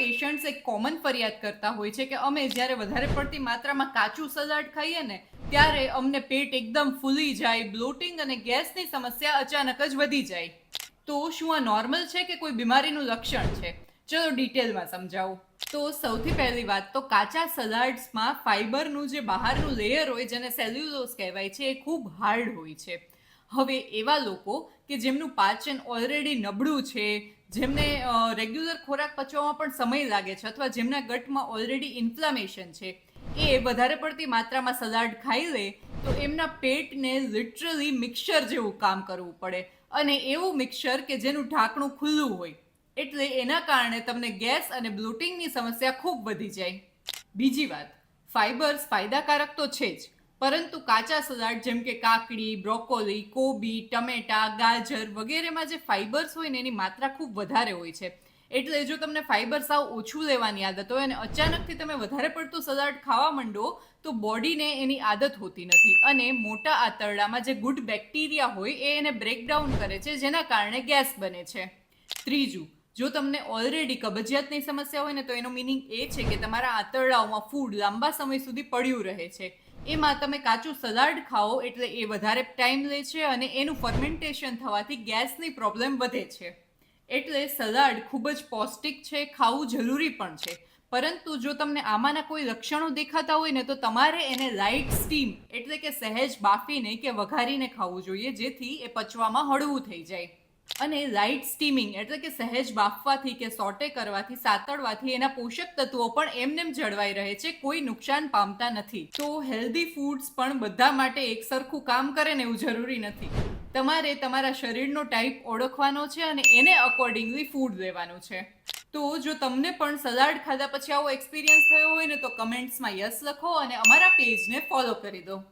Patients એક common ફરિયાદ કરતા હોય છે કે અમે જ્યારે વધારે પડતી માત્રામાં કાચું સલાડ ખાઈએ ને ત્યારે અમને પેટ એકદમ ફૂલી જાય, બ્લોટિંગ અને ગેસની સમસ્યા અચાનક જ વધી જાય. તો શું આ નોર્મલ છે કે કોઈ બીમારીનું લક્ષણ છે? ચલો ડિટેલમાં સમજાવું. તો સૌથી પહેલી વાત તો કાચા સલાડ્સમાં ફાઈબરનું જે બહારનું લેયર હોય જેને સેલ્યુલોઝ કહેવાય છે એ ખૂબ હાર્ડ હોય છે. હવે એવા લોકો કે જેમનું પાચન ઓલરેડી નબળું છે, જેમને રેગ્યુલર ખોરાક પચવામાં પણ સમય લાગે છે અથવા જેમના ગટમાં ઓલરેડી ઇન્ફ્લામેશન છે, એ વધારે પડતી માત્રામાં સલાડ ખાઈ લે તો એમના પેટને લિટરલી મિક્સર જેવું કામ કરવું પડે, અને એવું મિક્સર કે જેનું ઢાંકણું ખુલ્લું હોય. એટલે એના કારણે તમને ગેસ અને બ્લોટિંગની સમસ્યા ખૂબ વધી જાય. બીજી વાત, ફાઈબર્સ ફાયદાકારક તો છે જ, પરંતુ કાચા સલાડ જેમ કે કાકડી, બ્રોકોલી, કોબી, ટમેટા, ગાજર વગેરેમાં જે ફાઈબર્સ હોય ને એની માત્રા ખૂબ વધારે હોય છે. એટલે જો તમને ફાઈબર સાવ ઓછું લેવાની આદત હોય અને અચાનકથી તમે વધારે પડતું સલાડ ખાવા માંડો તો બોડીને એની આદત હોતી નથી, અને મોટા આંતરડામાં જે ગુડ બેક્ટેરિયા હોય એ એને બ્રેકડાઉન કરે છે, જેના કારણે ગેસ બને છે. ત્રીજું, જો તમને ઓલરેડી કબજિયાતની સમસ્યા હોય ને તો એનો મિનિંગ એ છે કે તમારા આંતરડાઓમાં ફૂડ લાંબા સમય સુધી પડ્યું રહે છે. એમાં તમે કાચું સલાડ ખાઓ એટલે એ વધારે ટાઈમ લે છે અને એનું ફર્મેન્ટેશન થવાથી ગેસની પ્રોબ્લેમ વધે છે. એટલે સલાડ ખૂબ જ પૌષ્ટિક છે, ખાવું જરૂરી પણ છે. પરંતુ જો તમને આમાંના કોઈ લક્ષણો દેખાતા હોય ને તો તમારે એને લાઇટ સ્ટીમ એટલે કે સહેજ બાફીને કે વઘારીને ખાવું જોઈએ, જેથી એ પચવામાં હળવું થઈ જાય. અને લાઇટ સ્ટીમિંગ એટલે કે સહેજ બાફવાથી કે સોટે કરવાથી, સાતળવાથી એના પોષક તત્વો પણ એમનેમ જળવાઈ રહે છે, કોઈ નુકસાન પામતા નથી. તો હેલ્ધી ફૂડ્સ પણ બધા માટે એક સરખું કામ કરે ને એવું જરૂરી નથી. તમારે તમારા શરીરનો ટાઈપ ઓળખવાનો છે અને એને અકોર્ડિંગલી ફૂડ લેવાનું છે. તો જો તમને પણ સલાડ ખાધા પછી આવો એક્સપિરિયન્સ થયો હોય ને તો કમેન્ટ્સમાં યસ લખો અને અમારા પેજને ફોલો કરી દો.